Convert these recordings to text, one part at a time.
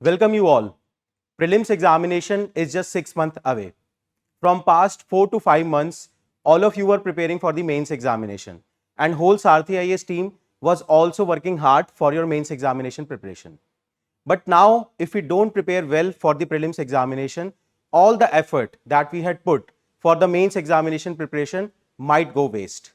Welcome you all. Prelims examination is just 6 months away. From past 4 to 5 months, all of you were preparing for the mains examination, and whole Sarthi IAS team was also working hard for your mains examination preparation. But now, if we don't prepare well for the prelims examination, all the effort that we had put for the mains examination preparation might go waste.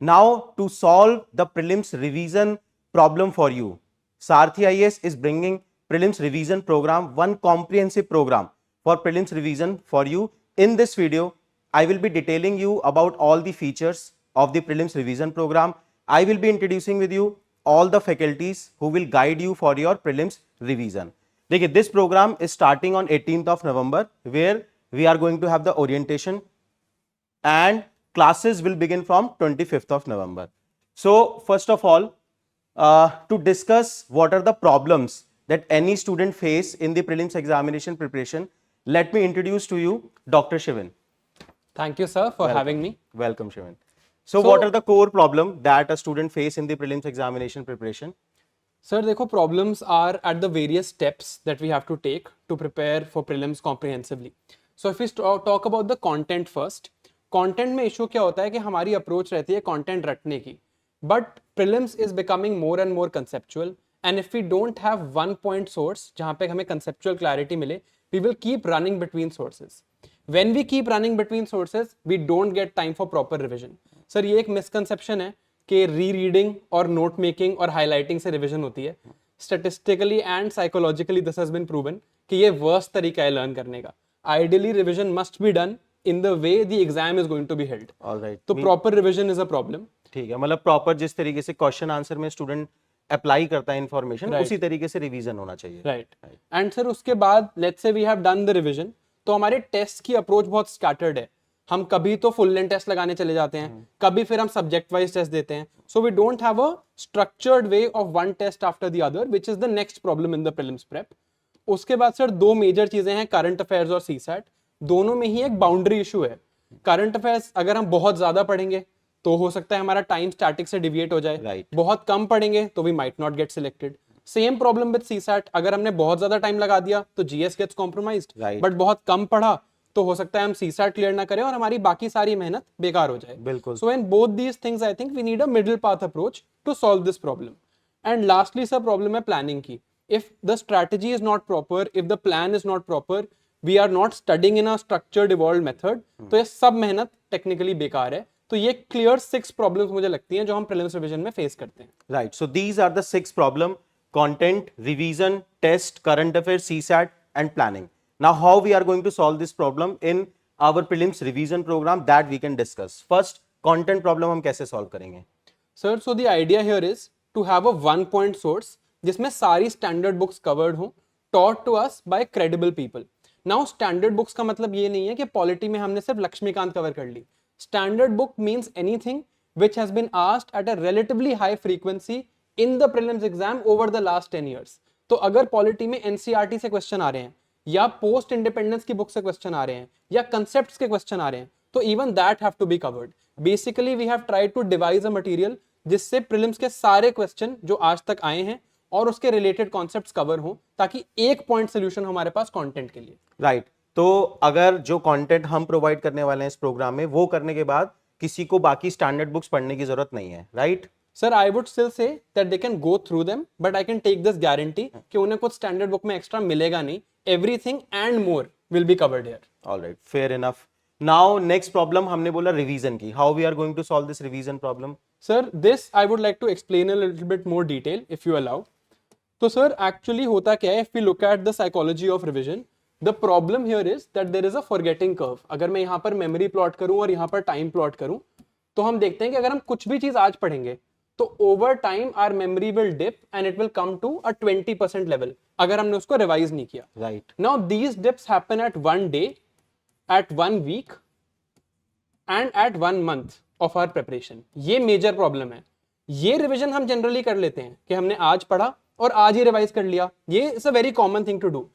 Now, to solve the prelims revision problem for you, Sarthi IAS is bringing prelims revision program, one comprehensive program for prelims revision for you. In this video, I will be detailing you about all the features of the prelims revision program. I will be introducing with you all the faculties who will guide you for your prelims revision. देखिए, this program is starting on 18th of November, where we are going to have the orientation and classes will begin from 25th of November. So first of all, to discuss what are the problems that any student face in the prelims examination preparation, let me introduce to you Dr. Shivan. Thank you, sir, for having me. Welcome, Shivan. So what are the core problem that a student face in the prelims examination preparation? Sir, देखो problems are at the various steps that we have to take to prepare for prelims comprehensively. So if we talk about the content first, content में issue क्या होता है कि हमारी approach रहती है content रटने की, but prelims is becoming more and more conceptual, and if we don't have one point source जहाँ पे हमें conceptual clarity मिले, we will keep running between sources. When we keep running between sources, we don't get time for proper revision. Sir ये एक misconception है कि rereading और note making और हाईलाइटिंग से रिवीजन होती है. Statistically and psychologically this has been proven कि ये वर्स्ट तरीका है लर्न करने का. Ideally revision must be done in the way the exam is going to be held. Alright, तो proper revision is a problem. ठीक है, मतलब प्रॉपर जिस तरीके से क्वेश्चन आंसर में स्टूडेंट अप्लाई करता है इन्फॉर्मेशन, उसी तरीके से रिवीजन होना चाहिए. राइट. एंड सर उसके बाद let's say we have done the revision, तो हमारे टेस्ट की अप्रोच बहुत स्कैटर्ड है. हम कभी तो फुल लेंथ टेस्ट लगाने चले जाते हैं, कभी फिर हम सब्जेक्ट वाइज टेस्ट देते हैं. So we don't have a structured way of one test after the other, which is the next problem in the prelims prep. उसके बाद सर दो मेजर चीजें हैं, करंट अफेयर्स और सीसैट. दोनों में ही एक बाउंड्री इशू है. करंट अफेयर्स अगर हम बहुत ज्यादा पढ़ेंगे तो हो सकता है हमारा टाइम स्टैटिक से डिविएट हो जाए. बहुत कम पढ़ेंगे तो we might not get selected. Same problem with CSAT, अगर हमने बहुत ज्यादा टाइम लगा दिया तो जीएस गेट्स कॉम्प्रोमाइज्ड, बट बहुत कम पढ़ा तो हो सकता है हम सीसैट क्लियर ना करें और हमारी बाकी सारी मेहनत बेकार हो जाए. बिल्कुल. So in both these things I think we need a middle path approach to solve this problem. And lastly sir problem है प्लानिंग की. If the strategy is not proper, if the plan is not proper, we are not studying in a structured evolved method, तो ये सब मेहनत technically बेकार है. तो ये क्लियर 6 प्रॉब्लम्स मुझे लगती हैं जो हम प्रीलिम्स रिवीजन में फेस करते हैं. Right, so these are the 6 problem: content, revision, test, current affair, CSAT and planning. Now, how we are going to solve this problem in our prelims revision program that we can discuss. First, content problem हम कैसे solve करेंगे? Sir, so the idea here is to have a one point source जिसमें सारी standard books covered हो, taught to us by credible people. Now, standard books का मतलब ये नहीं है कि पॉलिटी में हमने सिर्फ लक्ष्मीकांत कवर कर ली. Standard book means anything which has been asked at a relatively high frequency in the prelims exam over the last 10 years. तो अगर पॉलिटी में NCERT से क्वेश्चन आ रहे हैं या पोस्ट इंडिपेंडेंस की बुक से क्वेश्चन आ रहे हैं या कंसेप्ट्स के क्वेश्चन आ रहे हैं, तो even that have to be covered. Basically we have tried to devise a material जिससे प्रीलिम्स के सारे क्वेश्चन जो आज तक आए हैं और उसके रिलेटेड कॉन्सेप्ट्स कवर हो, ताकि एक पॉइंट सोल्यूशन हमारे पास कंटेंट के लिए. राइट. तो अगर जो कंटेंट हम प्रोवाइड करने वाले हैं इस प्रोग्राम में, वो करने के बाद किसी को बाकी स्टैंडर्ड बुक्स पढ़ने की जरूरत नहीं है. Right. Sir, I would still say that they can go through them, but I can take this guarantee कि उन्हें कुछ स्टैंडर्ड बुक में एक्स्ट्रा मिलेगा नहीं. Everything and more will be covered here. All right, fair enough. Now next problem हमने बोला revision की. How we are going to solve this revision problem? Sir, this I would like to explain a little bit more detail if you allow. तो sir actually होता क्या है, if we look at the psychology of revision, the problem here is that there is a forgetting curve. अगर मैं यहाँ पर memory plot करूँ और यहाँ पर time plot करूँ, तो हम देखते हैं कि अगर हम कुछ भी चीज आज पढ़ेंगे तो over time our memory will dip and it will come to a 20% level अगर हमने उसको रिवाइज नहीं किया. Right. Now these dips happen at 1 day, at 1 week and at 1 month of our preparation. ये मेजर प्रॉब्लम है. ये revision हम generally कर लेते हैं कि हमने आज पढ़ा और आज ही रिवाइज कर लिया. ये is a very common thing to do.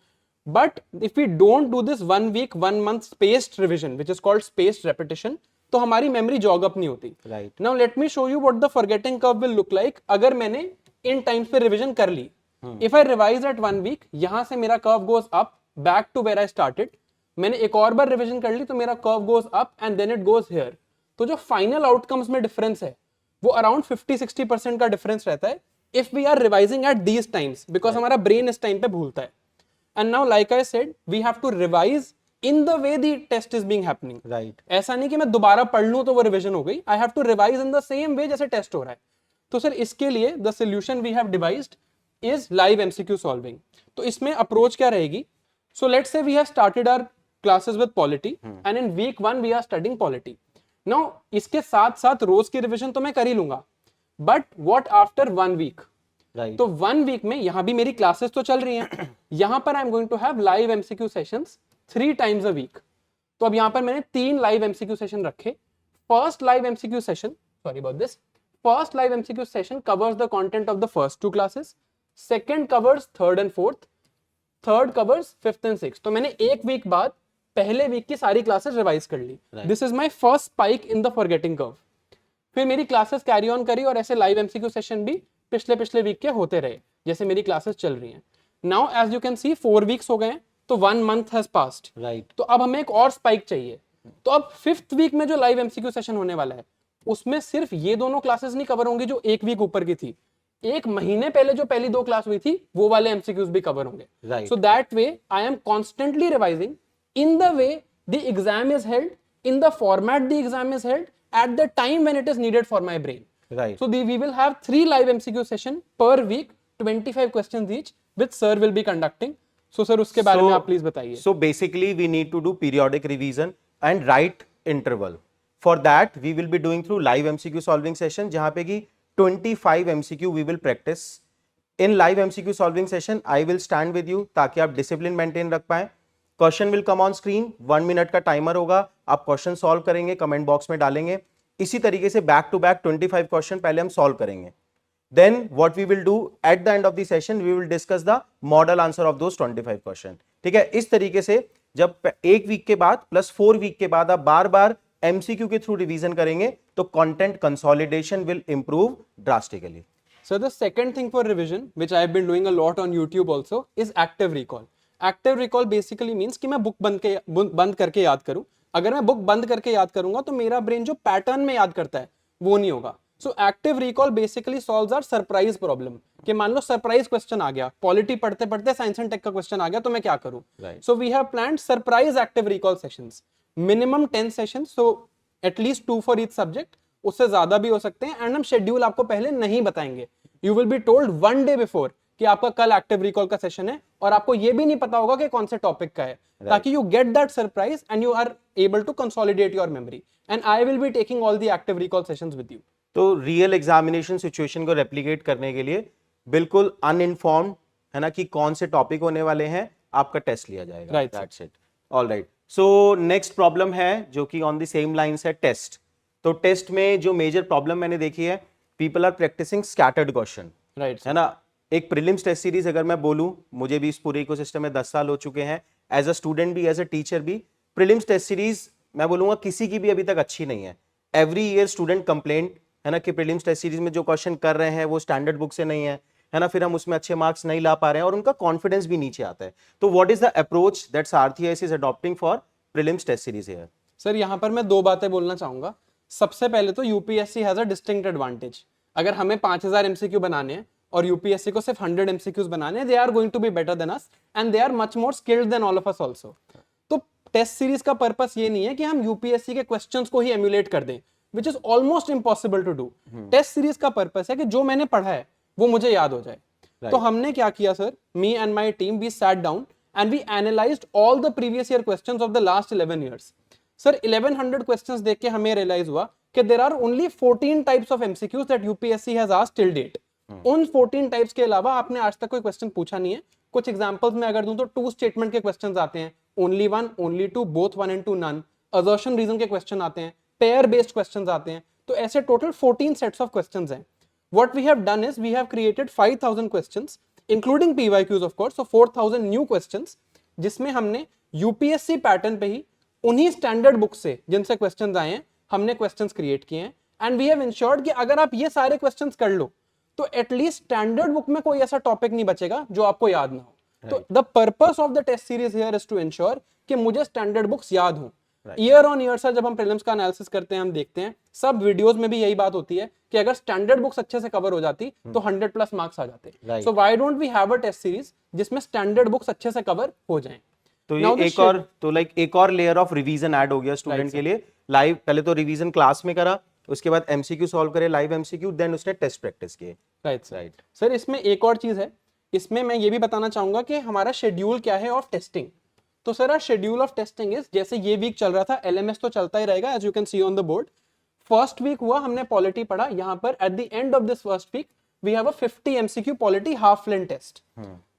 But if we don't do this 1 week 1 month spaced revision which is called spaced repetition, तो हमारी मेमोरी जॉग अप नहीं होती. Right. Now let me show you what the forgetting curve will look like. अगर मैंने इन times पे revision कर ली, if I revise at 1 week, यहां से मेरा curve goes up back to where I started, मैंने एक और बार रिवीजन कर ली तो मेरा curve goes up and then it goes here. तो जो फाइनल आउटकम्स में डिफरेंस है वो अराउंड 50-60% का डिफरेंस रहता है if we are revising at these times, because हमारा ब्रेन इस टाइम पे भूलता है। And now like I said, we have to revise in the way the test is being happening. Right. ऐसा नहीं कि मैं दोबारा पढ़ लूं तो वो रिवीजन हो गई, I have to revise in the same way जैसे टेस्ट हो रहा है। तो सर इसके लिए the solution we have devised is live MCQ solving. तो इसमें अप्रोच क्या रहेगी? So let's say we have started our classes with polity and in week 1 we are studying polity. Now इसके साथ साथ रोज की रिवीजन तो मैं कर ही लूंगा, but what after 1 week? Right. तो 1 वीक में यहां भी मेरी क्लासेस तो चल रही हैं, यहां पर I am going to have live MCQ sessions 3 times a week. तो अब यहां पर मैंने 3 लाइव एमसीक्यू सेशन रखे। First live MCQ session, sorry about this, first live MCQ session covers the content of the first 2 classes, second covers third and fourth, third covers fifth and sixth. तो मैंने एक week बाद पहले week की सारी classes revise कर ली। This is my first spike in the forgetting curve. फिर मेरी क्लासेस कैरी ऑन करी और ऐसे लाइव एमसीक्यू सेशन भी पिछले वीक के होते रहे जैसे मेरी क्लासेस चल रही हैं। Now as you can see 4 weeks हो गए हैं, तो 1 मंथ हैज पास्ड। राइट। तो अब हमें एक और स्पाइक चाहिए। तो अब 5th वीक में जो लाइव एमसीक्यू सेशन होने वाला है उसमें सिर्फ ये दोनों क्लासेस नहीं कवर होंगी जो एक वीक ऊपर की थी, एक महीने पहले जो पहली 2 क्लास हुई थी वो वाले एमसीक्यूज भी कवर होंगे। Right. So that way I am constantly revising in the way the exam is held, in the format the exam is held, at the time when it is needed for my brain. Right. So we will have 3 live MCQ session per week, 25 questions each, which sir will be conducting. So sir उसके बारे में आप please बताइए। So basically we need to do periodic revision and right interval. For that we will be doing through live MCQ solving session जहाँ पे कि 25 MCQ we will practice. In live MCQ solving session I will stand with you ताकि आप discipline maintain रख पाएं। Question will come on screen, 1 minute का timer होगा, आप क्वेश्चन सॉल्व करेंगे, कमेंट बॉक्स में डालेंगे। इसी तरीके से बैक टू बैक 25 क्वेश्चन पहले हम सॉल्व करेंगे। Then what we will do at the end of the session, we will discuss the model answer of those 25 question. ठीक है, इस तरीके से जब 1 वीक के बाद प्लस 4 वीक के बाद आप बार बार एमसीक्यू के थ्रू रिवीजन करेंगे तो content consolidation will improve drastically. So the second thing for revision, which I have been doing a lot on YouTube also, is active recall. Active recall basically means कि मैं book बंद करके याद करूं। अगर मैं बुक बंद करके याद करूंगा तो मेरा ब्रेन जो पैटर्न में याद करता है वो नहीं होगा। So active recall basically solves our surprise problem. कि मान लो सरप्राइज क्वेश्चन आ गया, पॉलिटी पढ़ते पढ़ते साइंस एंड टेक का क्वेश्चन आ गया तो मैं क्या करूं? So we have planned surprise active recall sessions, minimum 10 sessions, so at least 2 for each subject, उससे ज्यादा भी हो सकते हैं। एंड हम शेड्यूल आपको पहले नहीं बताएंगे, you will be told 1 day before कि आपका कल एक्टिव रिकॉल का सेशन है, और आपको ये भी नहीं पता होगा कि कौन से टॉपिक का है, ताकि you get that surprise and you are able to consolidate your memory. And I will be taking all the active recall sessions with you. तो रियल एग्जामिनेशन सिचुएशन को रेप्लिकेट करने के लिए बिल्कुल अनइन्फॉर्म्ड है ना कि कौन से टॉपिक होने वाले हैं, आपका टेस्ट लिया जाएगा। Right, that's it. Alright, so next problem है जो कि ऑन द सेम लाइंस है, टेस्ट। तो टेस्ट में जो मेजर प्रॉब्लम मैंने देखी है, people are practicing scattered question. Right, है ना। एक प्रीलिम्स टेस्ट सीरीज अगर मैं बोलूं, मुझे भी इस पूरे इकोसिस्टम में 10 साल हो चुके हैं, एज अ स्टूडेंट भी एज अ टीचर भी। प्रीलिम्स टेस्ट सीरीज मैं बोलूंगा किसी की भी अभी तक अच्छी नहीं है। एवरी ईयर स्टूडेंट कंप्लेंट है ना कि प्रीलिम्स टेस्ट सीरीज में जो क्वेश्चन कर रहे हैं वो स्टैंडर्ड बुक से नहीं है ना, फिर हम उसमें अच्छे मार्क्स नहीं ला पा रहे हैं और उनका कॉन्फिडेंस भी नीचे आता है। तो what is the approach that Sarathi is adopting for prelims test series here? Sir यहाँ पर मैं 2 बातें बोलना चाहूंगा। सबसे पहले तो UPSC has a distinct advantage. अगर हमें 5000 एमसीक्यू बनाने हैं और यूपीएससी को सिर्फ 100 एमसीक्यूज बनाने हैं, they are going to be better than us and they are much more skilled than all of us also. तो टेस्ट सीरीज का पर्पस ये नहीं है कि हम यूपीएससी के क्वेश्चंस को ही एम्यूलेट कर दें, which is almost impossible to do. Test series का पर्पस है कि जो मैंने पढ़ा है वो मुझे याद हो जाए। तो हमने क्या किया sir, me and my team, we sat down and we analysed all the previous year questions of the last 11 years। Sir 1100 questions देख के हमें रियलाइज हुआ कि there are only 14 types of MCQs that UPSC has asked till date. उन 14 types के अलावा आपने आज तक कोई क्वेश्चन पूछा नहीं है। कुछ एग्जांपल्स में अगर दूं तो 2 स्टेटमेंट के क्वेश्चंस आते हैं, only 1, only 2, both 1 and 2, none, assertion reason के क्वेश्चन आते हैं, पेयर बेस्ड क्वेश्चंस आते हैं। तो ऐसे टोटल 14 सेट्स ऑफ क्वेश्चंस हैं। What we have done is we have created 5000 questions including PYQs of course, so 4000 new questions, जिसमें हमने यूपीएससी पैटर्न पे ही उन्हीं स्टैंडर्ड बुक से जिनसे क्वेश्चंस आए हैं हमने क्वेश्चंस क्रिएट किए हैं। एंड वी हैव इंश्योर्ड कि अगर आप ये सारे क्वेश्चंस कर लो तो एटलीस्ट स्टैंडर्ड बुक में कोई ऐसा टॉपिक नहीं बचेगा जो आपको याद ना हो। तो the purpose of the test series here is to ensure कि मुझे स्टैंडर्ड बुक्स याद हो। ईयर ऑन ईयर सर जब हम प्रीलिम्स का एनालिसिस करते हैं हम देखते हैं सब वीडियोस में भी यही बात होती है कि अगर स्टैंडर्ड बुक्स अच्छे से कवर हो जाती तो 100+ मार्क्स आ जाते। So why don't we have a test series जिसमें स्टैंडर्ड बुक्स अच्छे से कवर हो जाएं। तो Now ये the एक और तो लाइक एक और लेयर ऑफ रिवीजन ऐड हो गया स्टूडेंट के लिए। लाइव पहले तो रिवीजन क्लास में करा, उसके बाद एमसीक्यू सॉल्व करे, लाइव एमसीक्यू, देन उसने टेस्ट प्रैक्टिस किए। राइट सर इसमें एक और चीज है, इसमें मैं ये भी बताना चाहूंगा कि हमारा शेड्यूल क्या है ऑफ टेस्टिंग। तो sir our schedule of testing is, जैसे ये वीक चल रहा था एलएमएस तो चलता ही रहेगा as you can see on the board. First week हुआ हमने पॉलिटी पढ़ा, यहाँ पर at the end of this first week we have a 50 MCQ polity half length test.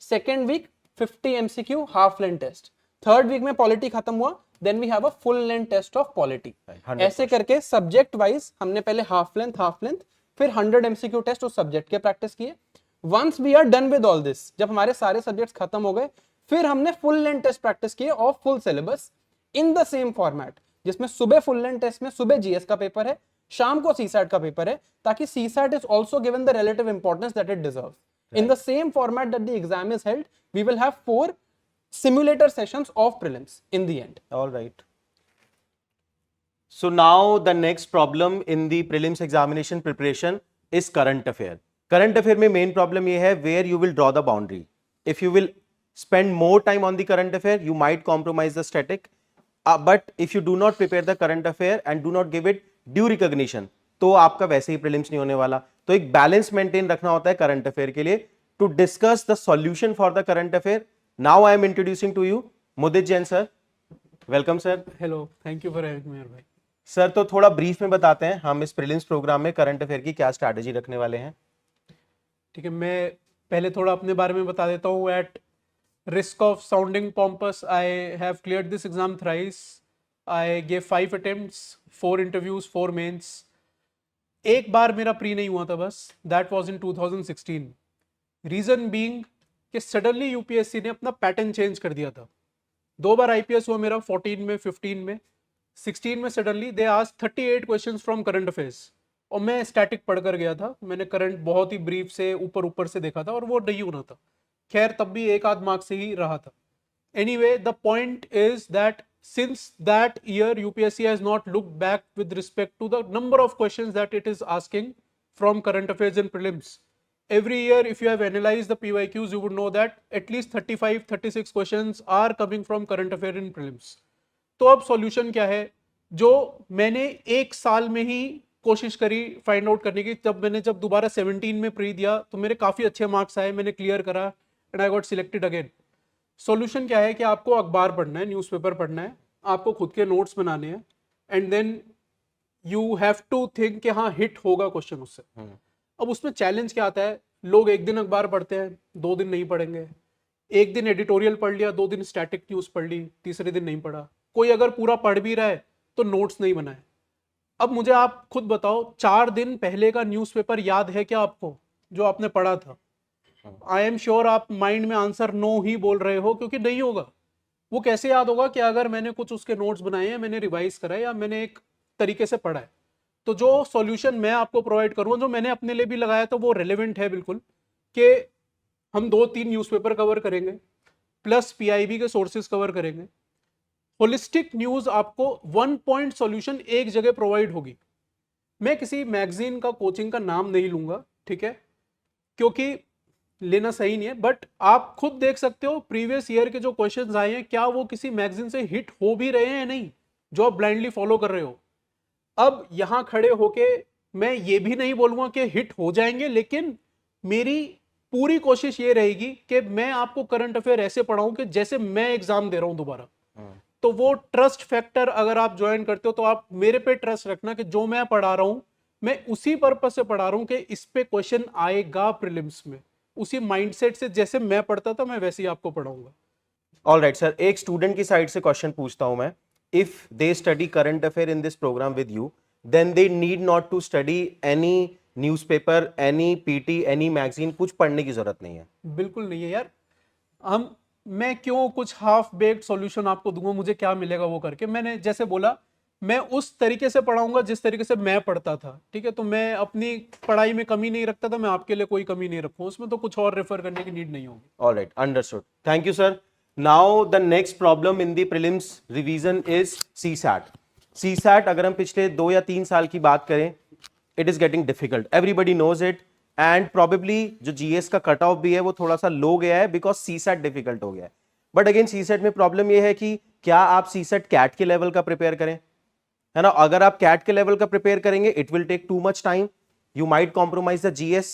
Second week 50 MCQ half length test. Third week में polity खत्म हुआ, then we have a full length test of polity. ऐसे करके subject wise हमने पहले half length फिर 100 MCQ test उस subject के प्रैक्टिस किए। Once we are done with all this, जब हमारे सारे सब्जेक्ट्स खत्म हो गए, फिर हमने फुल लेंथ टेस्ट प्रैक्टिस किए of full syllabus in the same format, जिसमें सुबह फुल लेंथ टेस्ट में सुबह जीएस का पेपर है, शाम को सीसैट का पेपर है, ताकि CSAT is also given the relative importance that it deserves. In the same format that the exam is held, we will have 4 simulator sessions of prelims in the end. All right. So now the next problem in the prelims examination preparation is current affair. Current affair में main problem ये है where you will draw the boundary. If you will spend more time on the current affair, you might compromise the static. But if you do not prepare the current affair and do not give it due recognition, तो आपका वैसे ही prelims नहीं होने वाला। तो एक balance maintain रखना होता है करंट अफेयर के लिए। To discuss the solution for the current affair, now I am introducing to you Mudit Jain sir. Welcome sir. Hello, thank you for having me भाई। सर तो थोड़ा ब्रीफ में बताते हैं हम इस प्रीलिम्स प्रोग्राम में करंट अफेयर की क्या स्ट्रैटेजी रखने वाले हैं। ठीक है, मैं पहले थोड़ा अपने बारे में बता देता हूँ। At risk of sounding pompous, I have cleared this exam thrice. I gave 5 attempts, 4 interviews, 4 mains. एक बार मेरा प्री नहीं हुआ था बस, that was in 2016। Reason being कि सडनली यूपीएससी ने अपना पैटर्न चेंज कर दिया था। 2 बार आईपीएस हुआ मेरा, 14 में, 15 में। 16 में suddenly they asked 38 questions from current affairs, और मैं स्टैटिक पढ़कर गया था। मैंने करंट बहुत ही ब्रीफ से ऊपर से देखा था और वो नहीं होना था। खैर तब भी 1 आध मार्क्स से ही रहा था। Anyway, the point is that since that year UPSC has not looked back with respect to the number of questions that it is asking from current affairs and prelims. Every year if you have analyzed the PYQs, you would know that at least 35-36 questions are coming from current affair and prelims. तो अब solution क्या है, जो मैंने 1 साल में ही कोशिश करी फाइंड आउट करने की। जब दोबारा 17 में प्री दिया तो मेरे काफ़ी अच्छे मार्क्स आए, मैंने क्लियर करा and I got selected again. Solution क्या है कि आपको अखबार पढ़ना है, न्यूज़पेपर पढ़ना है, आपको खुद के नोट्स बनाने हैं, and then you have to think कि हाँ हिट होगा क्वेश्चन उससे। अब उसमें चैलेंज क्या आता है, लोग एक दिन अखबार पढ़ते हैं, 2 दिन नहीं पढ़ेंगे। एक दिन एडिटोरियल पढ़ लिया, 2 दिन स्टैटिक न्यूज़ पढ़ ली, तीसरे दिन नहीं पढ़ा। कोई अगर पूरा पढ़ भी रहा है तो नोट्स नहीं बनाए। अब मुझे आप खुद बताओ, 4 दिन पहले का न्यूज़पेपर याद है क्या आपको जो आपने पढ़ा था? आई एम श्योर आप माइंड में आंसर नो ही बोल रहे हो, क्योंकि नहीं होगा। वो कैसे याद होगा कि अगर मैंने कुछ उसके नोट्स बनाए हैं, मैंने रिवाइज करा है, या मैंने एक तरीके से पढ़ा है। तो जो सॉल्यूशन मैं आपको प्रोवाइड करूँगा, जो मैंने अपने लिए भी लगाया था, वो रेलेवेंट है बिल्कुल, कि हम 2-3 न्यूज़पेपर कवर करेंगे, प्लस पीआईबी के सोर्सेज कवर करेंगे। होलिस्टिक न्यूज़ आपको 1 पॉइंट सॉल्यूशन एक जगह प्रोवाइड होगी। मैं किसी मैगजीन का, कोचिंग का नाम नहीं लूँगा, ठीक है, क्योंकि लेना सही नहीं है, बट आप खुद देख सकते हो प्रीवियस ईयर के जो क्वेश्चंस आए हैं, क्या वो किसी मैगजीन से हिट हो भी रहे हैं या नहीं, जो आप ब्लाइंडली फॉलो कर रहे हो। अब यहाँ खड़े होके मैं ये भी नहीं बोलूँगा कि हिट हो जाएंगे, लेकिन मेरी पूरी कोशिश ये रहेगी कि मैं आपको करंट अफेयर ऐसे पढ़ाऊँ कि जैसे मैं एग्जाम दे रहा हूँ दोबारा। तो वो ट्रस्ट फैक्टर अगर आप ज्वाइन करते हो, तो आप मेरे पे ट्रस्ट रखना कि जो मैं पढ़ा रहा हूँ, मैं उसी पर्पज से पढ़ा रहा हूँ कि इस पे क्वेश्चन आएगा प्रीलिम्स में। उसी माइंडसेट से जैसे मैं पढ़ता था, मैं वैसे ही आपको पढ़ाऊंगा। ऑल राइट सर, एक स्टूडेंट की साइड से क्वेश्चन पूछता हूं मैं। If they study current affair in this programme with you, then they need not to study any newspaper, any PT, any magazine, कुछ पढ़ने की जरूरत नहीं है। बिल्कुल नहीं है यार। मैं क्यों कुछ हाफ बेक्ड सॉल्यूशन आपको दूंगा, मुझे क्या मिलेगा वो करके। मैंने जैसे बोला मैं उस तरीके से पढ़ाऊंगा जिस तरीके से मैं पढ़ता था, ठीक है। तो मैं अपनी पढ़ाई में कमी नहीं रखता था, मैं आपके लिए कोई कमी नहीं रखूँ उसमें, तो कुछ और रेफर करने की नीड नहीं होगी। All right, understood. Thank you, sir. Now the next problem in the prelims revision is CSAT. CSAT अगर हम पिछले 2 या 3 साल की बात करें, it is getting difficult. Everybody knows it and probably जो GS का कट ऑफ भी है वो थोड़ा सा लो गया है because CSAT difficult हो गया है. But again CSAT में प्रॉब्लम ये है कि क्या आप CSAT CAT के लेवल का प्रिपेयर करें, है ना। अगर आप कैट के लेवल का प्रिपेयर करेंगे it will take too much time, you might compromise the GS.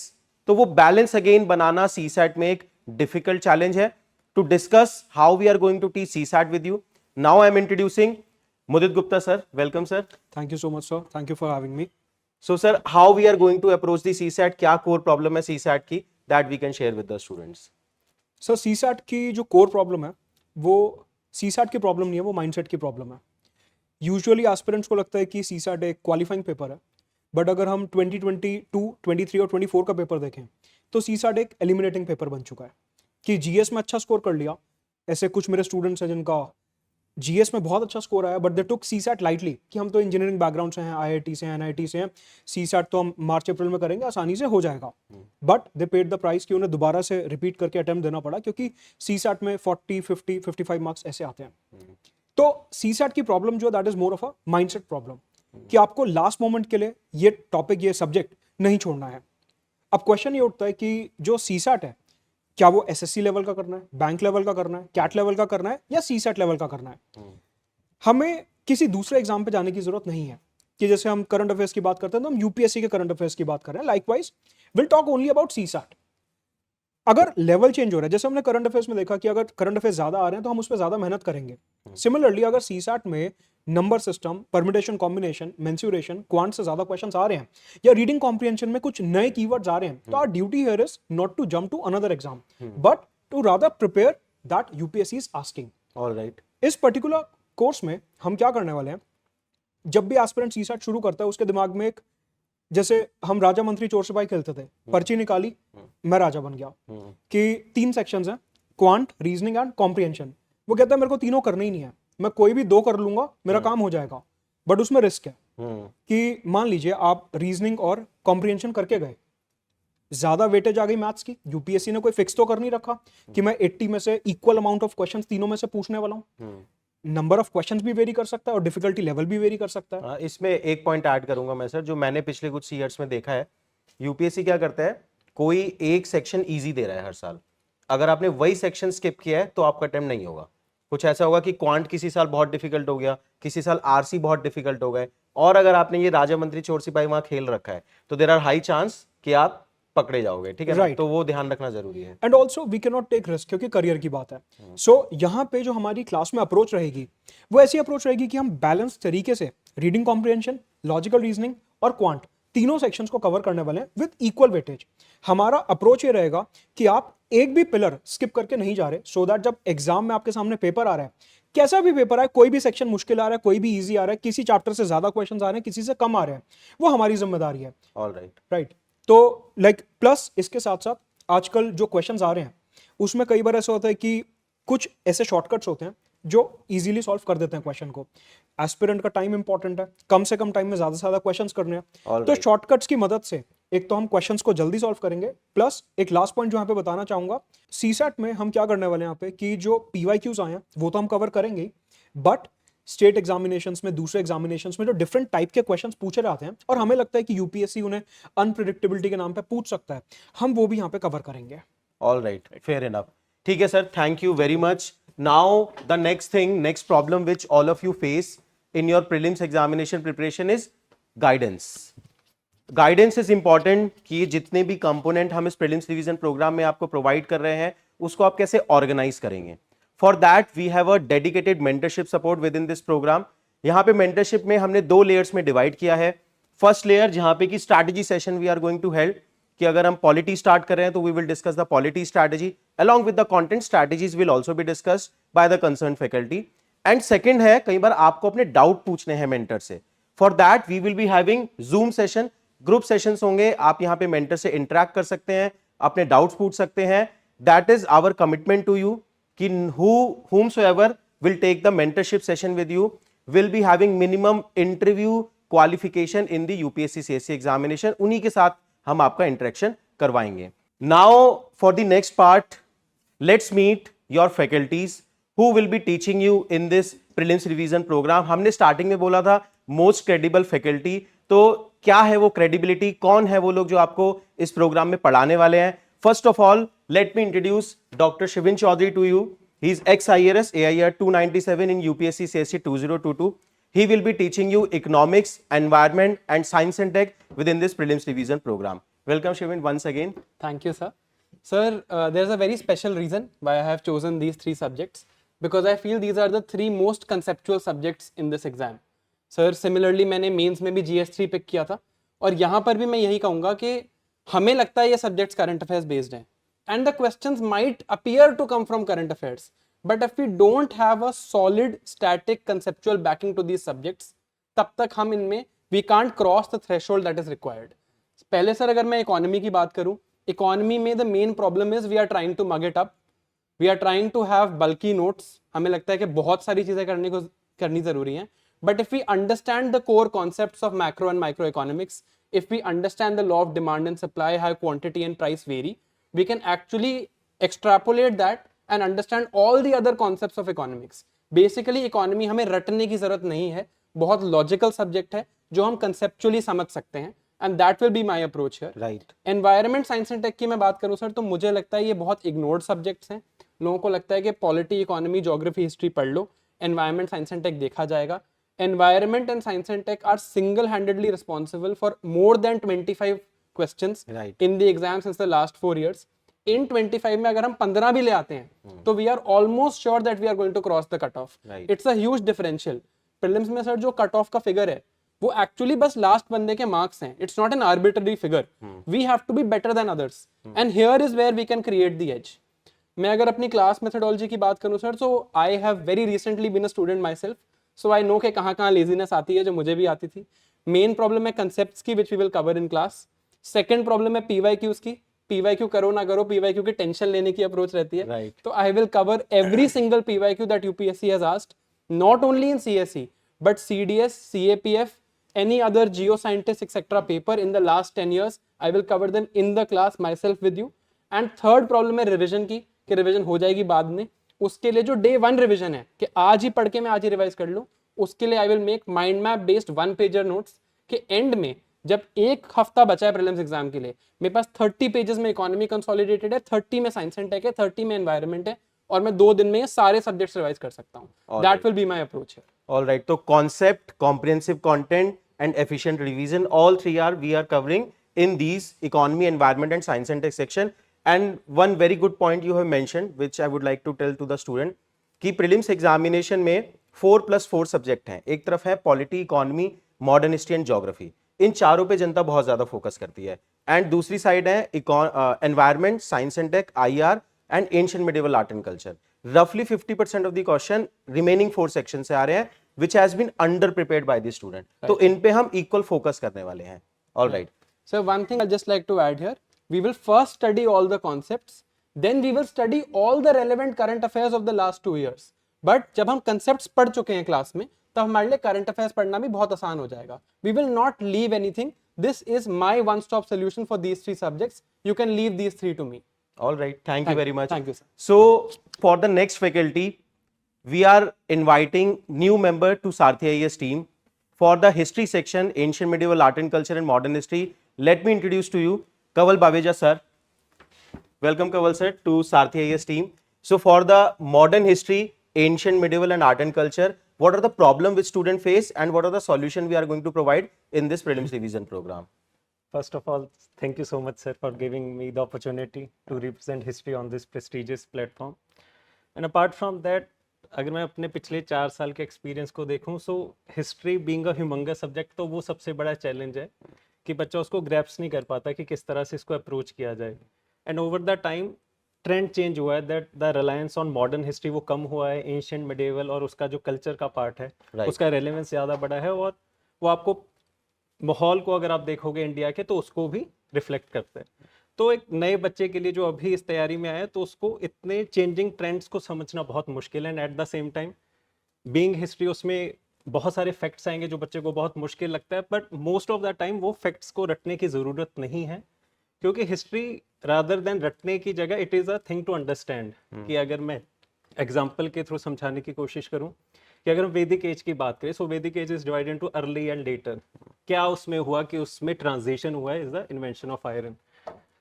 तो वो बैलेंस अगेन बनाना सीसैट में एक डिफिकल्ट चैलेंज है। To discuss how we are going to teach CSAT with you, now I am introducing Mudit Gupta sir. Welcome sir. Thank you so much sir, thank you for having me. So sir, how we are going to approach the CSAT, क्या core problem है CSAT की that we can share with the students. Sir CSAT की जो core problem है वो CSAT की problem नहीं है, वो माइंडसेट की प्रॉब्लम है। यूजुअली एस्पिरेंट्स को लगता है कि सीसैट एक क्वालिफाइंग पेपर है, बट अगर हम 2022, 23 और 24 का पेपर देखें तो सीसैट एक एलिमिनेटिंग पेपर बन चुका है। कि जीएस में अच्छा स्कोर कर लिया, ऐसे कुछ मेरे स्टूडेंट्स हैं जिनका जीएस में बहुत अच्छा स्कोर आया but they took CSAT lightly कि हम तो इंजीनियरिंग बैकग्राउंड से हैं, आईआईटी से हैं, एनआईटी से हैं, सीसैट तो हम मार्च अप्रैल में करेंगे, आसानी से हो जाएगा। But they paid the price कि उन्हें दोबारा से रिपीट करके अटेम्प्ट देना पड़ा, क्योंकि सीसैट में 40, 50, 55 मार्क्स ऐसे आते हैं। तो सीसैट की प्रॉब्लम जो that is more of a mindset problem, कि आपको लास्ट मोमेंट के लिए ये टॉपिक, ये सब्जेक्ट नहीं छोड़ना है। अब क्वेश्चन ये उठता है कि जो सीसैट है, क्या वो एसएससी लेवल का करना है, बैंक लेवल का करना है, कैट लेवल का करना है, या सीसैट लेवल का करना है। हमें किसी दूसरे एग्जाम पे जाने की जरूरत नहीं है कि जैसे हम करंट अफेयर्स की बात करते हैं तो हम यूपीएससी के करंट अफेयर्स की बात कर रहे हैं। Likewise will talk only about CSAT. अगर लेवल चेंज हो रहा है, जैसे हमने करंट अफेयर्स में देखा कि अगर करंट अफेयर्स ज्यादा आ रहे हैं तो हम उस पर ज्यादा मेहनत करेंगे। सिमिलरली अगर सीसैट में number system, permutation, combination, mensuration, quant से ज्यादा क्वेश्चंस आ रहे हैं, या रीडिंग कॉम्प्रिहेंशन में कुछ नए कीवर्ड्स आ रहे हैं, तो our duty here is not to jump to another exam but to rather prepare that UPSC is asking. Alright, इस पर्टिकुलर कोर्स में हम क्या करने वाले हैं, जब भी एस्पिरेंट सीसैट शुरू करता है उसके दिमाग में एक, जैसे हम राजा मंत्री चोर सिपाही खेलते थे, पर्ची निकाली, मैं राजा बन गया, कि 3 सेक्शंस हैं, क्वांट, रीजनिंग एंड कॉम्प्रिहेंशन। वो कहता है मेरे को तीनों करने ही नहीं है, मैं कोई भी 2 कर लूंगा, मेरा काम हो जाएगा। बट उसमें रिस्क है कि मान लीजिए आप रीजनिंग और कॉम्प्रिहेंशन करके गए, ज्यादा वेटेज आ गई मैथ्स की, यूपीएससी ने कोई फिक्स तो कर नहीं रखा कि मैं 80 में से इक्वल अमाउंट ऑफ क्वेश्चंस तीनों में से पूछने वाला हूं। नंबर ऑफ क्वेश्चंस भी वेरी कर सकता है और डिफिकल्टी लेवल भी वेरी कर सकता है। इसमें एक पॉइंट ऐड करूंगा मैं सर, जो मैंने पिछले कुछ ईयर्स में देखा है, यूपीएससी क्या करता है, कोई एक सेक्शन इजी दे रहा है हर साल, अगर आपने वही सेक्शन स्किप किया है तो आपका अटेम्प्ट नहीं होगा। कुछ ऐसा होगा कि क्वांट किसी साल बहुत डिफिकल्ट हो गया, किसी साल आरसी बहुत डिफिकल्ट हो गए, और अगर आपने ये राजा मंत्री चोर सिपाही वहां खेल रखा है तो देयर आर हाई चांस कि आप पकड़े जाओगे, ठीक है ना? Right. तो वो ध्यान रखना जरूरी है। And also we can not take risk, क्योंकि करियर की बात है। सो यहाँ पे जो हमारी क्लास में अप्रोच रहेगी वो ऐसी अप्रोच रहेगी कि हम बैलेंस तरीके से रीडिंग कॉम्प्रिहेंशन, लॉजिकल रीजनिंग और क्वांट तीनों सेक्शंस को कवर करने वाले हैं विद इक्वल वेटेज। हमारा अप्रोच ये रहेगा कि आप एक भी पिलर स्किप करके नहीं जा रहे, सो दैट जब एग्जाम में आपके सामने पेपर आ रहा है, कैसा भी पेपर आए, कोई भी सेक्शन मुश्किल आ रहा है, कोई भी इजी आ रहा है, किसी चैप्टर से ज्यादा क्वेश्चंस आ रहे हैं, किसी से कम आ रहे हैं, वो हमारी जिम्मेदारी है। Alright, right. तो लाइक प्लस इसके साथ साथ आजकल जो क्वेश्चंस आ रहे हैं उसमें कई बार ऐसा होता है कि कुछ ऐसे शॉर्टकट्स होते हैं जो इजीली सॉल्व कर देते हैं क्वेश्चन को। एस्पिरेंट का टाइम इंपॉर्टेंट है, कम से कम टाइम में ज्यादा से ज्यादा क्वेश्चंस करने हैं, तो Alright. शॉर्टकट्स की मदद से एक तो हम क्वेश्चंस को जल्दी सॉल्व करेंगे, प्लस एक लास्ट पॉइंट जो यहाँ पे बताना चाहूंगा, सीसैट में हम क्या करने वाले हैं यहाँ पे कि जो पीवाईक्यूज आए हैं वो तो हम कवर करेंगे, बट स्टेट एग्जामिनेशंस में, दूसरे एग्जामिनेशंस में जो डिफरेंट टाइप के क्वेश्चंस पूछे जाते हैं और हमें लगता है कि यूपीएससी उन्हें अनप्रिडिक्टेबिलिटी के नाम पे पूछ सकता है, हम वो भी यहाँ पे कवर करेंगे। ऑलराइट, फेयर इनफ, ठीक है sir, thank you very much. Now the next thing, next problem which all of you face in your prelims examination preparation is guidance. Guidance is important कि ये जितने भी कंपोनेंट हम इस prelims revision programme में आपको प्रोवाइड कर रहे हैं उसको आप कैसे ऑर्गेनाइज करेंगे। For that we have a dedicated mentorship support within this programme. यहाँ पे मेंटरशिप में हमने 2 लेयर्स में डिवाइड किया है। फर्स्ट लेयर जहाँ पे कि strategy session we are going to held, कि अगर हम पॉलिटी स्टार्ट कर रहे हैं तो we will discuss the polity strategy along with the content strategies will also be discussed by the concern faculty. And second है, कई बार आपको अपने डाउट पूछने हैं मेंटर से, for that we will be having zoom session, group sessions होंगे, आप यहाँ पे मेंटर से इंटरेक्ट कर सकते हैं, अपने डाउट्स पूछ सकते हैं। That is our commitment to you कि whomsoever will take the mentorship session with you, will be having minimum interview qualification in the UPSC CSC examination. उन्हीं के साथ हम आपका इंटरेक्शन करवाएंगे. Now for the next part, let's meet your faculties who will be teaching you in this prelims revision program. हमने starting में बोला था मोस्ट क्रेडिबल फैकल्टी, तो क्या है वो क्रेडिबिलिटी, कौन है वो लोग जो आपको इस प्रोग्राम में पढ़ाने वाले हैं. First of all let me introduce doctor Shivin Chaudhary to you. He is ex IRS AIR 297 in UPSC CSC 2022. He will be teaching you economics, environment and science and tech within this prelims revision program. Welcome Shivin once again. Thank you, sir. Sir, there's a very special reason why I have chosen these three subjects, because I feel these are the three most conceptual subjects in this exam. Sir, similarly मैंने mains में भी GS3 pick किया था, और यहाँ पर भी मैं यही कहूँगा कि हमें लगता है ये सब्जेक्ट्स करंट अफेयर्स बेस्ड हैं, and the questions might appear to come from current affairs, but if we don't have a solid static conceptual backing to these subjects, तब तक हम इनमें we can't cross the threshold that is required. पहले sir अगर मैं economy की बात करूं, इकोनॉमी में the main problem is we are trying to mug it up, we are trying to have bulky notes. हमें लगता है कि बहुत सारी चीजें करनी जरूरी हैं, but if we understand the core concepts of macro and micro economics, if we understand the law of demand and supply, how quantity and price vary, we can actually extrapolate that and understand all the other concepts of economics. Basically economy हमें रटने की जरूरत नहीं है, बहुत logical subject है जो हम कंसेप्चुअली समझ सकते हैं, and that will be my approach here. Right. Environment, science and tech की मैं बात करूं सर, तो मुझे लगता है ये बहुत ignored subjects हैं. लोगों को लगता है कि पॉलिटी, इकोनॉमी, ज्योग्राफी, हिस्ट्री पढ़ लो, एनवायरमेंट, साइंस एंड टेक देखा जाएगा. Environment and science and tech are single-handedly responsible for more than 25 questions Right. in the exam since the last 4 years. In 25 में अगर हम 15 भी ले आते हैं, तो we are almost sure that we are going to cross the cutoff. Right. It's a huge differential. Prelims में सर जो कट ऑफ का फिगर है वो एक्चुअली बस लास्ट बंदे के मार्क्स हैं. It's not an arbitrary figure. We have to be better than others, and here is where we can create the edge. मैं अगर अपनी क्लास मेथोडोलॉजी की बात करूं सर, तो I have very recently been a student myself, so I know कि कहाँ laziness आती है, जो मुझे भी आती थी. मेन प्रॉब्लम है कंसेप्ट्स की, which we will cover in class. Second problem है PYQs की. PYQ करो ना करो, PYQ की टेंशन लेने की अप्रोच रहती है. Right. तो I will cover every single PYQ that UPSC has asked, not only in CSE but CDS, CAPF, any other geoscientist etc paper in the last 10 years. I will cover them in the class myself with you. And third problem है revision की, कि revision हो जाएगी बाद में. उसके लिए जो day 1 revision है कि आज ही पढ़ के मैं आज ही रिवाइज कर लूँ, उसके लिए I will make mind map based 1-pager notes कि end में जब एक हफ्ता बचा है प्रीलिम्स एग्जाम के लिए, मेरे पास 30 पेजेस में इकोनॉमी कंसोलिडेटेड है, 30 में साइंस एंड टेक है, 30 में एनवायरनमेंट है, और मैं 2 दिन में ये सारे सब्जेक्ट्स रिवाइज कर सकता हूँ. That will be my approach है. All right. So concept, comprehensive content, and efficient revision, all three we are covering in these economy, environment, and science and tech section. And one very good point you have mentioned, which I would like to tell to the student, कि prelims examination में 4+4 subject हैं. एक तरफ है polity, economy, modern history and geography. इन चारों पे जनता बहुत ज्यादा फोकस करती है. एंड दूसरी साइड है environment, science and tech, IR and ancient medieval art and culture. Roughly 50% of the question remaining 4 sections से आ रहे हैं, which has been under prepared by the student. तो इन पे हम equal focus करने वाले हैं. All right. So one thing I'd just like to add here, we will first study all the concepts, then we will study all the relevant current affairs of the last 2 years. But जब हम concepts पढ़ चुके हैं class में, तब हमारे लिए current affairs पढ़ना भी बहुत आसान हो जाएगा. We will not leave anything. This is my one-stop solution for these 3 subjects. You can leave these 3 to me. All right. Thank you very much. Thank you, sir. So for the next faculty, we are inviting new member to Sarthi IAS team for the history section, ancient medieval art and culture and modern history. Let me introduce to you Kaval Baveja sir. Welcome Kaval sir to Sarthi IAS team. So for the modern history, ancient medieval and art and culture, what are the problems which students face and what are the solutions we are going to provide in this prelims revision program? First of all, thank you so much, sir, for giving me the opportunity to represent history on this prestigious platform. And apart from that, अगर मैं अपने पिछले 4 साल के experience को देखूं, so history being a humongous subject, तो वो सबसे बड़ा चैलेंज है कि बच्चा उसको ग्रैप्स नहीं कर पाता कि किस तरह से इसको अप्रोच किया जाए. And over the time trend change हुआ है that the reliance on modern history वो कम हुआ है. एंशिएंट मिडिवल और उसका जो कल्चर का पार्ट है, उसका रेलेवेंस ज़्यादा बड़ा है, और वो आपको माहौल को अगर आप देखोगे इंडिया के, तो उसको भी रिफ्लेक्ट करते हैं. तो एक नए बच्चे के लिए जो अभी इस तैयारी में आया, तो उसको इतने चेंजिंग ट्रेंड्स को समझना बहुत मुश्किल है. And at the same time being history, उसमें बहुत सारे फैक्ट्स आएंगे जो बच्चे को बहुत मुश्किल लगता है, but most of the time वो फैक्ट्स को रटने की ज़रूरत नहीं है, क्योंकि हिस्ट्री रादर देन रटने की जगह it is a thing to understand. कि अगर मैं एग्जाम्पल के थ्रू समझाने की कोशिश करूं कि अगर हम वैदिक एज की बात करें, so Vedic age is divided into early and later. क्या उसमें हुआ कि उसमें ट्रांजिशन हुआ is the invention of iron.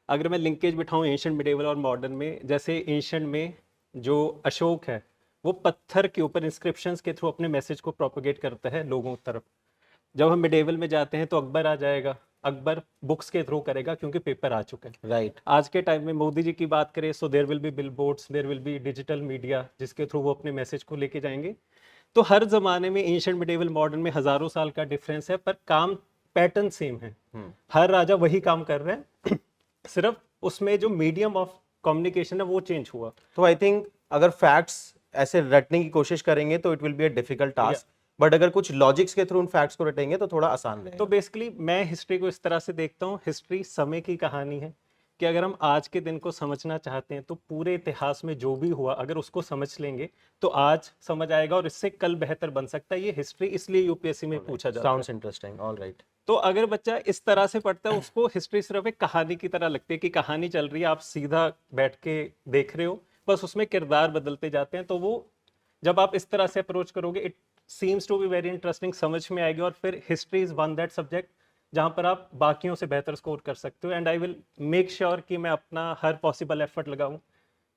अगर मैं लिंकेज बिठाऊं एंशिएंट मिडिवल और मॉडर्न में, जैसे एंशिएंट में जो अशोक है वो पत्थर के ऊपर इंस्क्रिप्शंस के थ्रू अपने मैसेज को प्रोपोगेट करता है लोगों की तरफ। जब हम मिडिवल में जाते हैं तो अकबर आ जाएगा, अकबर बुक्स के थ्रू करेगा क्योंकि पेपर आ चुका है। राइट। आज के टाइम में मोदी जी की बात करें, so there will be billboards, there will be digital media जिसके थ्रू वो अपने मैसेज को लेके जाएंगे। तो हर जमाने में एंशिएंट मिडिवल मॉडर्न में हजारों साल का डिफरेंस है, पर काम पैटर्न सेम है। हर राजा वही काम कर रहे हैं सिर्फ उसमें जो मीडियम ऑफ कम्युनिकेशन है वो चेंज हुआ। तो आई थिंक अगर फैक्ट्स ऐसे रटने की कोशिश करेंगे तो it will be a difficult task, but अगर कुछ लॉजिक्स के थ्रू उन फैक्ट्स को रटेंगे तो थोड़ा आसान रहेगा। तो बेसिकली मैं हिस्ट्री को इस तरह से देखता हूँ, हिस्ट्री समय की कहानी है कि अगर हम आज के दिन को समझना चाहते हैं तो पूरे इतिहास में जो भी हुआ अगर उसको समझ लेंगे तो आज समझ आएगा और इससे कल बेहतर बन सकता है। ये हिस्ट्री इसलिए यूपीएससी में पूछा जाता है। Sounds interesting. All right. तो अगर बच्चा इस तरह से पढ़ता है उसको हिस्ट्री सिर्फ एक कहानी की तरह लगती है कि कहानी चल रही है, आप सीधा बैठ के देख रहे हो, बस उसमें किरदार बदलते जाते हैं। तो वो जब आप इस तरह से अप्रोच करोगे it seems to be very interesting, समझ में आएगी। और फिर history is one that subject जहाँ पर आप बाकियों से बेहतर स्कोर कर सकते हो। And I will make sure कि मैं अपना हर पॉसिबल एफर्ट लगाऊं,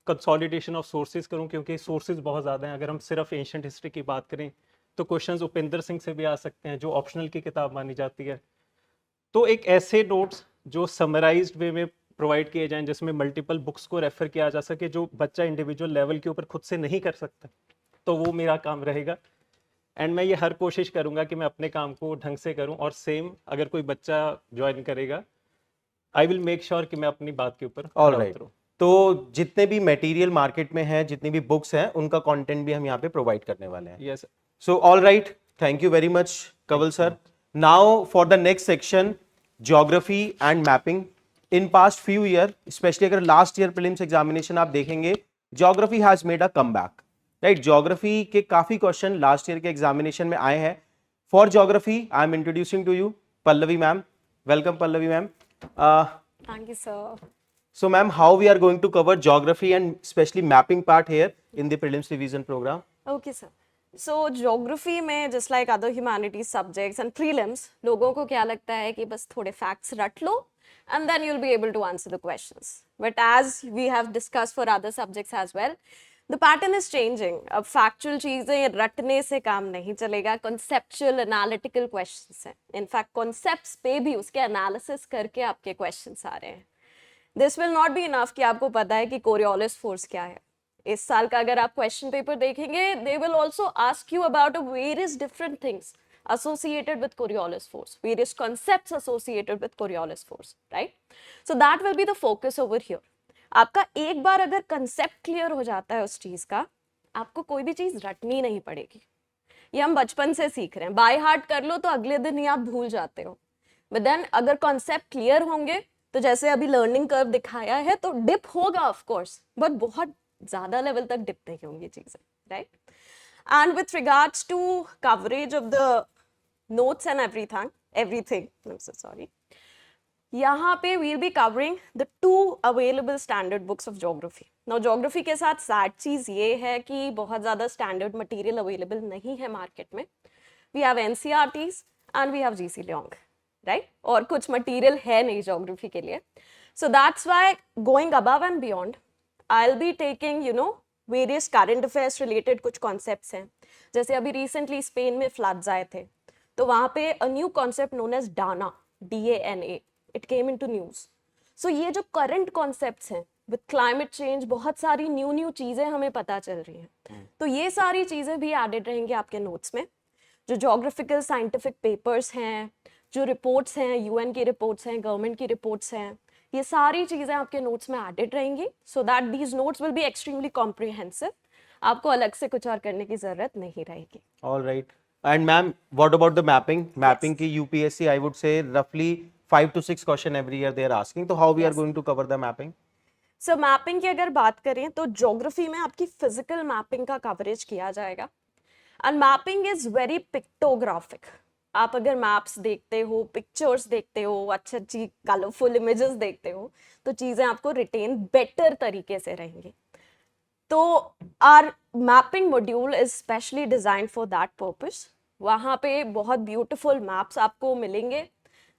कंसोलिडेशन ऑफ सोर्सेज करूं, क्योंकि सोर्सेज बहुत ज़्यादा हैं। अगर हम सिर्फ एंशिएंट हिस्ट्री की बात करें तो क्वेश्चंस उपेंद्र सिंह से भी आ सकते हैं जो ऑप्शनल की किताब मानी जाती है। तो एक ऐसे नोट्स जो समराइज्ड वे में प्रोवाइड किए जाएं जिसमें मल्टीपल बुक्स को रेफर किया जा सके, जो बच्चा इंडिविजुअल लेवल के ऊपर खुद से नहीं कर सकता, तो वो मेरा काम रहेगा। एंड मैं ये हर कोशिश करूंगा कि मैं अपने काम को ढंग से करूं। और सेम अगर कोई बच्चा ज्वाइन करेगा आई विल मेक श्योर कि मैं अपनी बात के ऊपर ऑल खरा राइट। उतरूं। तो जितने भी मटेरियल मार्केट में है, जितनी भी बुक्स हैं, उनका कंटेंट भी हम यहाँ पे प्रोवाइड करने वाले हैं। Yes So, all right. Thank you very much, Kaval sir. Now, for the next section, geography and mapping. In past few year, especially अगर last year prelims examination आप देखेंगे, geography has made a comeback. Right? Geography के काफी question last year के examination में आए हैं. For geography, I am introducing to you Pallavi ma'am. Welcome, Pallavi ma'am. Thank you, sir. So, ma'am, how we are going to cover geography and especially mapping part here in the prelims revision program? Okay, sir. So, geography में just like other humanities subjects and prelims, लोगों को क्या लगता है कि बस थोड़े facts रट लो and then you'll be able to answer the questions. But as we have discussed for other subjects as well, the pattern is changing. अब factual चीजें रटने से काम नहीं चलेगा, conceptual, analytical questions हैं. In fact, concepts पे भी उसके analysis करके आपके questions आ रहे हैं. This will not be enough कि आपको पता है कि Coriolis force क्या है. इस साल का अगर आप क्वेश्चन पेपर देखेंगे, they will also ask you about various different things associated with Coriolis force, various concepts associated with Coriolis force, right? So that will be the focus over here. आपका एक बार अगर कंसेप्ट क्लियर हो जाता है उस चीज का, आपको कोई भी चीज रटनी नहीं पड़ेगी। ये हम बचपन से सीख रहे हैं, बाय हार्ट कर लो तो अगले दिन ही आप भूल जाते हो। बट देन अगर कॉन्सेप्ट क्लियर होंगे तो जैसे अभी लर्निंग कर्व दिखाया है तो डिप होगा ऑफ कोर्स, बट बहुत ज्यादा लेवल तक डिप नहीं होंगी चीजें, right? And with regards to coverage of the notes and everything sorry, यहाँ पे we'll be covering the 2 available standard books of geography. Now geography के साथ सैड चीज ये है कि बहुत ज्यादा स्टैंडर्ड मटेरियल अवेलेबल नहीं है मार्केट में। We have NCERTs and we have GC Leong, right? और कुछ मटेरियल है नहीं ज्योग्राफी के लिए। So that's why going above and beyond I will be taking various current affairs related कुछ कॉन्सेप्ट्स हैं। जैसे अभी रिसेंटली स्पेन में फ्लड्स आए थे, तो वहाँ पे a new concept known as Dana, DANA, it came into news. So ये जो करंट कॉन्सेप्ट्स हैं विद क्लाइमेट चेंज, बहुत सारी न्यू चीज़ें हमें पता चल रही हैं, तो ये सारी चीज़ें भी एडेड रहेंगी आपके नोट्स में। जो जोग्राफिकल साइंटिफिक पेपर्स हैं, जो रिपोर्ट्स हैं, UN की रिपोर्ट्स हैं, गवर्नमेंट की रिपोर्ट्स हैं, ये सारी चीज़ें आपके नोट्स में एडेड रहेंगी, so that these notes will be extremely comprehensive. आपको अलग से कुछ और करने की ज़रूरत नहीं रहेगी। All right. And ma'am, what about the mapping? Mapping की UPSC, I would say roughly 5 to 6 question every year they are asking. So how we are Yes. going to cover the mapping? So mapping की अगर बात करें तो geography में आपकी physical mapping का coverage किया जाएगा। And mapping is very pictographic. आप अगर मैप्स देखते हो, पिक्चर्स देखते हो, अच्छी अच्छी कलरफुल इमेजेस देखते हो, तो चीज़ें आपको रिटेन बेटर तरीके से रहेंगी. तो our mapping module is specially design for that purpose. वहाँ पे बहुत ब्यूटीफुल मैप्स आपको मिलेंगे.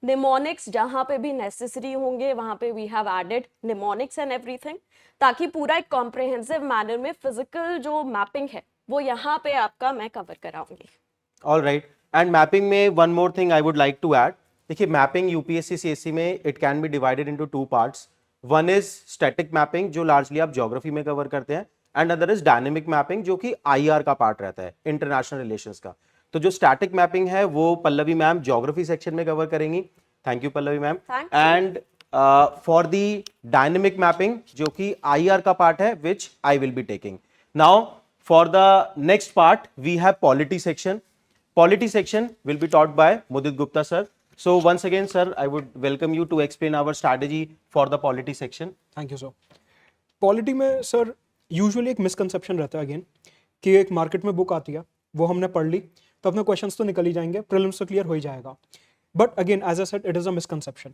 निमोनिक्स जहाँ पे भी नेसेसरी होंगे वहाँ पे we have added mnemonics and everything, ताकि पूरा एक कॉम्प्रिहेंसिव मैनर में फिजिकल जो मैपिंग है वो यहाँ पे आपका मैं कवर कराऊंगी. All right. एंड मैपिंग में one more thing I would like to add. देखिए मैपिंग यूपीएससी सीएससी में it can be divided into two parts. One is static mapping जो लार्जली आप ज्योग्राफी में कवर करते हैं, and other is dynamic mapping जो कि आईआर का पार्ट रहता है, इंटरनेशनल रिलेशंस का. तो जो स्टैटिक मैपिंग है वो पल्लवी मैम ज्योग्राफी सेक्शन में कवर करेंगी. Thank you Pallavi ma'am. Thank you. And for the dynamic mapping जो कि आईआर का पार्ट है which I will be taking. Now for the next part we have polity section. Polity section will be taught by Mudit Gupta sir. So once again sir, I would welcome you to explain our strategy for the polity section. Thank you sir. Polity में sir usually एक misconception रहता है again कि एक market में book आती है, वो हमने पढ़ ली तो अपने क्वेश्चंस तो निकल ही जाएंगे, प्रीलिम्स तो क्लियर हो ही जाएगा. But again as I said it is a misconception.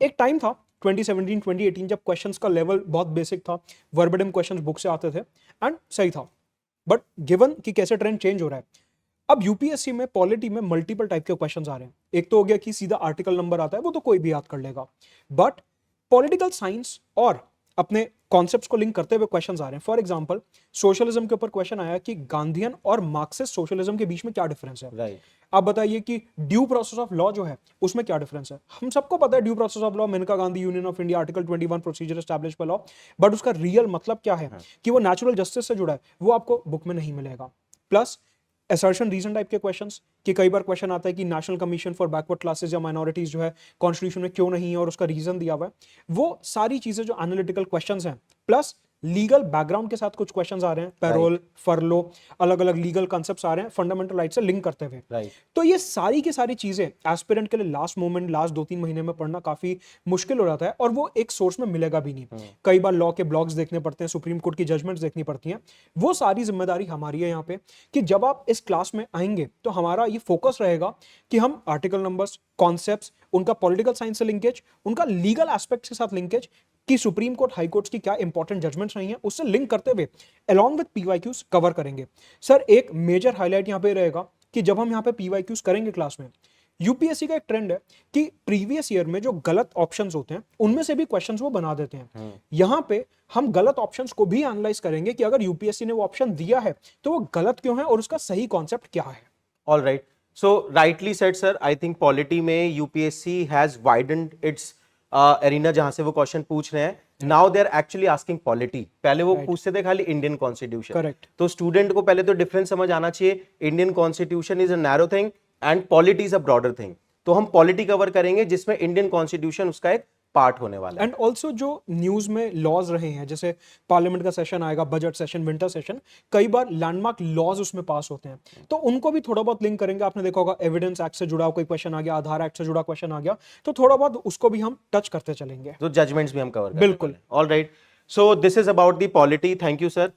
एक टाइम था 2017 2018 जब क्वेश्चंस का लेवल बहुत बेसिक था, वर्बेटिम क्वेश्चंस बुक से आते थे एंड सही था. बट गिवन कि कैसे ट्रेंड चेंज हो रहा है, अब यूपीएससी में पॉलिटी में मल्टीपल टाइप के क्वेश्चंस आ रहे हैं. एक तो हो गया कि सीधा आर्टिकल नंबर आता है, वो तो कोई भी याद कर लेगा. बट पॉलिटिकल साइंस और अपने कॉन्सेप्ट्स को लिंक करते हुए क्वेश्चंस आ रहे हैं. फॉर एग्जांपल सोशलिज्म के ऊपर क्वेश्चन आया कि गांधीयन और मार्क्सिस्ट सोशलिज्म के बीच में क्या डिफरेंस है. Right. आप बताइए कि ड्यू प्रोसेस ऑफ लॉ जो है उसमें क्या डिफरेंस है. हम सबको पता है due process of law, Maneka Gandhi union of India article 21 procedure establish by law. But उसका रियल मतलब क्या है कि वो नेचुरल जस्टिस से जुड़ा है, वो आपको बुक में नहीं मिलेगा. प्लस असर्शन रीजन टाइप के क्वेश्चंस कि कई बार क्वेश्चन आता है कि national commission for backward classes या माइनॉरिटीज जो है कॉन्स्टिट्यूशन में क्यों नहीं है और उसका रीजन दिया हुआ है. वो सारी चीजें जो एनालिटिकल क्वेश्चंस हैं, प्लस लीगल बैकग्राउंड के साथ कुछ क्वेश्चंस आ रहे हैं, पैरोल, फरलो, अलग अलग लीगल कॉन्सेप्ट्स आ रहे हैं फंडामेंटल राइट से लिंक करते हुए. Right. तो ये सारी की सारी चीजें एस्पिरेंट के लिए लास्ट मोमेंट, लास्ट 2-3 महीने में पढ़ना काफी मुश्किल हो जाता है और वो एक सोर्स में मिलेगा भी नहीं. कई बार लॉ के ब्लॉग्स देखने पड़ते हैं, सुप्रीम कोर्ट की जजमेंट्स देखनी पड़ती हैं. वो सारी जिम्मेदारी हमारी है यहाँ पे कि जब आप इस क्लास में आएंगे तो हमारा ये फोकस रहेगा कि हम आर्टिकल नंबर्स, कॉन्सेप्ट्स, उनका पॉलिटिकल साइंस से लिंकेज, उनका लीगल एस्पेक्ट के साथ लिंकेज कि सुप्रीम कोर्ट, हाई कोर्ट्स की क्या इंपॉर्टेंट जजमेंट्स रही हैं, उससे लिंक करते हुए अलॉन्ग विद पीवाईक्यूज कवर करेंगे. सर एक मेजर हाईलाइट यहाँ पे रहेगा कि जब हम यहाँ पे पीवाईक्यूज करेंगे क्लास में, यूपीएससी का एक ट्रेंड है कि प्रीवियस ईयर में जो गलत ऑप्शंस होते हैं उनमें से भी क्वेश्चंस वो बना देते हैं. यहाँ पे हम गलत ऑप्शंस को भी एनालाइज करेंगे कि अगर यूपीएससी ने वो ऑप्शन दिया है तो वो गलत क्यों है और उसका सही कॉन्सेप्ट क्या है. All right. So rightly said sir. I think polity में UPSC has widened its arena जहां से वो क्वेश्चन पूछ रहे हैं. Now they are actually asking polity. पहले वो पूछते थे खाली इंडियन कॉन्स्टिट्यूशन. Correct. तो स्टूडेंट को पहले तो डिफरेंस समझ आना चाहिए. Indian constitution is a narrow thing and polity is a broader thing. तो हम पॉलिटी कवर करेंगे जिसमें इंडियन कॉन्स्टिट्यूशन उसका एक पार्ट होने वाला है. एंड ऑल्सो जो न्यूज में लॉज रहे हैं, जैसे पार्लियामेंट का सेशन आएगा, बजट सेशन, विंटर सेशन, कई बार लैंडमार्क लॉज उसमें पास होते हैं, तो उनको भी थोड़ा बहुत लिंक करेंगे. आपने देखा होगा एविडेंस एक्ट से जुड़ा कोई क्वेश्चन आ गया, आधार एक्ट से जुड़ा क्वेश्चन आ गया, तो थोड़ा बहुत उसको भी हम टच करते चलेंगे. तो जजमेंट्स भी हम कवर बिल्कुल. All right. So this is about the polity. Thank you sir.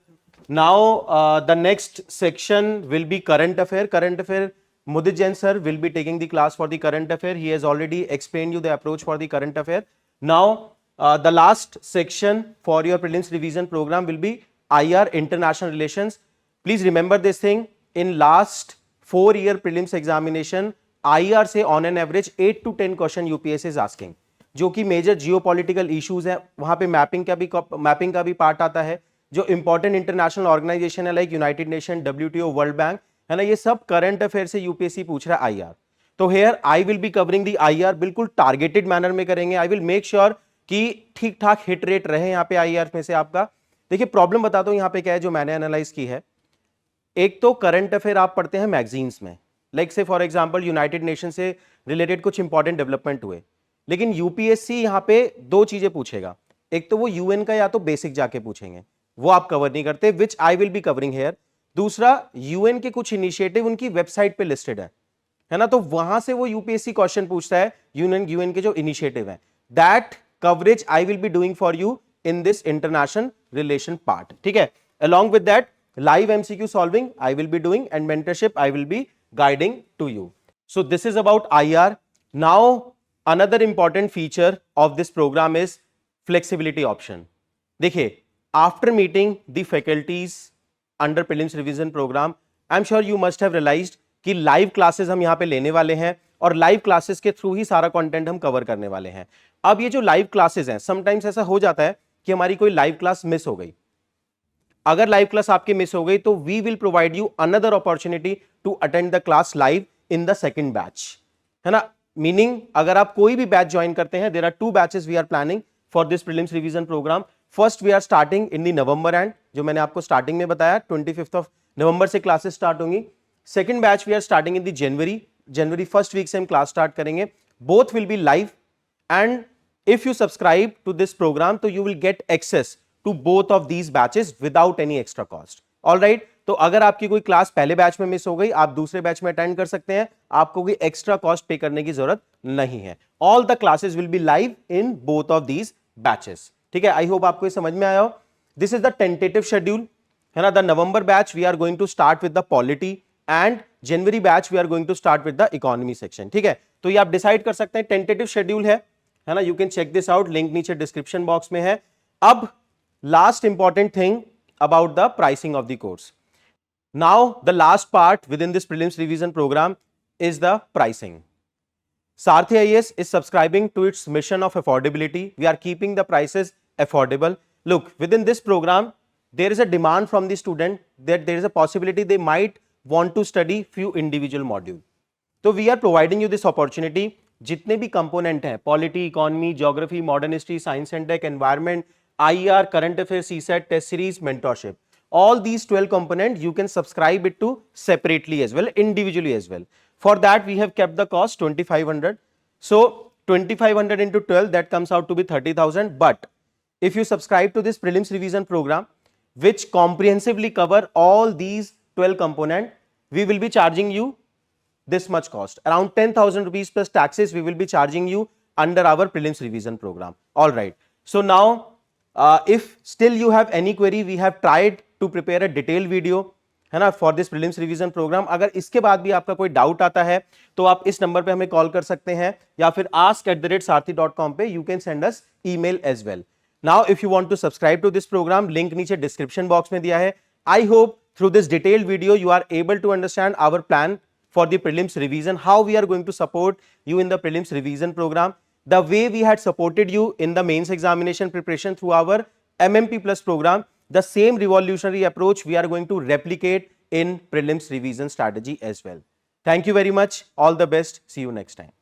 Now the next section will be current affair. Current affair Mudit Jain sir will be taking the class for the current affair. He has already explained you the approach for the current affair. Now the last section for your prelims revision program will be IR, international relations. Please remember this thing. In last 4-year prelims examination, IR से on an average 8 to 10 question UPSC is asking. जो कि major geopolitical issues है, वहां पे mapping का भी part आता है. जो इंपॉर्टेंट इंटरनेशनल ऑर्गेनाइजेशन है like United nation, WTO, world bank है ना, ये सब करंट अफेयर से यूपीएससी पूछ रहा है आईआर. तो here I will be covering the IR, बिल्कुल टारगेटेड मैनर में करेंगे. आई विल मेक श्योर कि ठीक ठाक हिट रेट रहे यहाँ पे आईआर में से आपका. देखिए प्रॉब्लम बताता हूँ यहाँ पे क्या है जो मैंने एनालाइज की है. एक तो करंट अफेयर आप पढ़ते हैं मैगजीन्स में, लाइक से फॉर एग्जाम्पल यूनाइटेड नेशन से रिलेटेड कुछ इंपॉर्टेंट डेवलपमेंट हुए, लेकिन यूपीएससी यहाँ पे 2 चीजें पूछेगा. एक तो वो यूएन का या तो बेसिक जाके पूछेंगे, वो आप कवर नहीं करते, which I will be covering here. दूसरा यूएन के कुछ इनिशिएटिव उनकी वेबसाइट पे लिस्टेड है ना, तो वहां से वो यूपीएससी क्वेश्चन पूछता है यूएन के जो इनिशिएटिव है. That coverage I will be doing for you in this international relation part. ठीक है. Along with that live MCQ solving I will be doing, and mentorship I will be guiding to you. So this is about IR. Now another important feature of this program is flexibility option. देखिए, after meeting the faculties under prelims revision program, I'm sure you must have realized कि live classes हम यहाँ पे लेने वाले हैं और live classes के थ्रू ही सारा कंटेंट हम कवर करने वाले हैं. अब ये जो लाइव क्लासेस हैं, समटाइम्स ऐसा हो जाता है कि हमारी कोई लाइव क्लास मिस हो गई. अगर लाइव क्लास आपकी मिस हो गई तो we will provide you another opportunity to attend the class live in the second batch, है ना. मीनिंग अगर आप कोई भी बैच ज्वाइन करते हैं, there are 2 batches we are planning for this prelims revision program. First we are starting in the November end, जो मैंने आपको स्टार्टिंग में बताया 25 ऑफ नवंबर से क्लासेस स्टार्ट होंगी. Second batch we are starting in the January first week से हम class start करेंगे. Both will be live, and if you subscribe to this program तो you will get access to both of these batches without any extra cost. All right, तो अगर आपकी कोई class पहले batch में मिस हो गई, आप दूसरे बैच में अटेंड कर सकते हैं, आपको कोई एक्स्ट्रा कॉस्ट पे करने की जरूरत नहीं है. All the classes will be live in both of these batches. ठीक है, आई होप आपको ये समझ में आया हो. This is the tentative schedule, है ना. The November batch we are going to start with the polity, and January batch we are going to start with the economy section. ठीक है, तो ये आप डिसाइड कर सकते हैं. टेंटेटिव शेड्यूल है ना. You can check this out, link नीचे डिस्क्रिप्शन बॉक्स में है. अब last important thing about the pricing of the course. Now the last part within this prelims revision program is the pricing. Sarthi IAS is subscribing to its mission of affordability. We are keeping the prices affordable. Look, within this program, there is a demand from the student that there is a possibility they might want to study few individual module. So we are providing you this opportunity. जितने भी component हैं, polity, economy, geography, modern history, science and tech, environment, IER, current affairs, CSAT, test series, mentorship, all these 12 component you can subscribe it to separately as well, individually as well. For that we have kept the cost 2500. So 2500 into 12, that comes out to be 30,000. But if you subscribe to this prelims revision program, which comprehensively cover all these 12 component, we will be charging you this much cost, around 10,000 rupees plus taxes we will be charging you under our prelims revision program. All right, so now if still you have any query, we have tried to prepare a detailed video, है ना, for this prelims revision program. अगर इसके बाद भी आपका कोई doubt आता है तो आप इस नंबर पे हमें कॉल कर सकते हैं, या फिर ask@sarthi.com पे you can send us email as well. Now if you want to subscribe to this program, link नीचे description box में दिया है. I hope through this detailed video you are able to understand our plan for the prelims revision, how we are going to support you in the prelims revision program, the way we had supported you in the mains examination preparation through our MMP Plus program. The same revolutionary approach we are going to replicate in prelims revision strategy as well. Thank you very much. All the best. See you next time.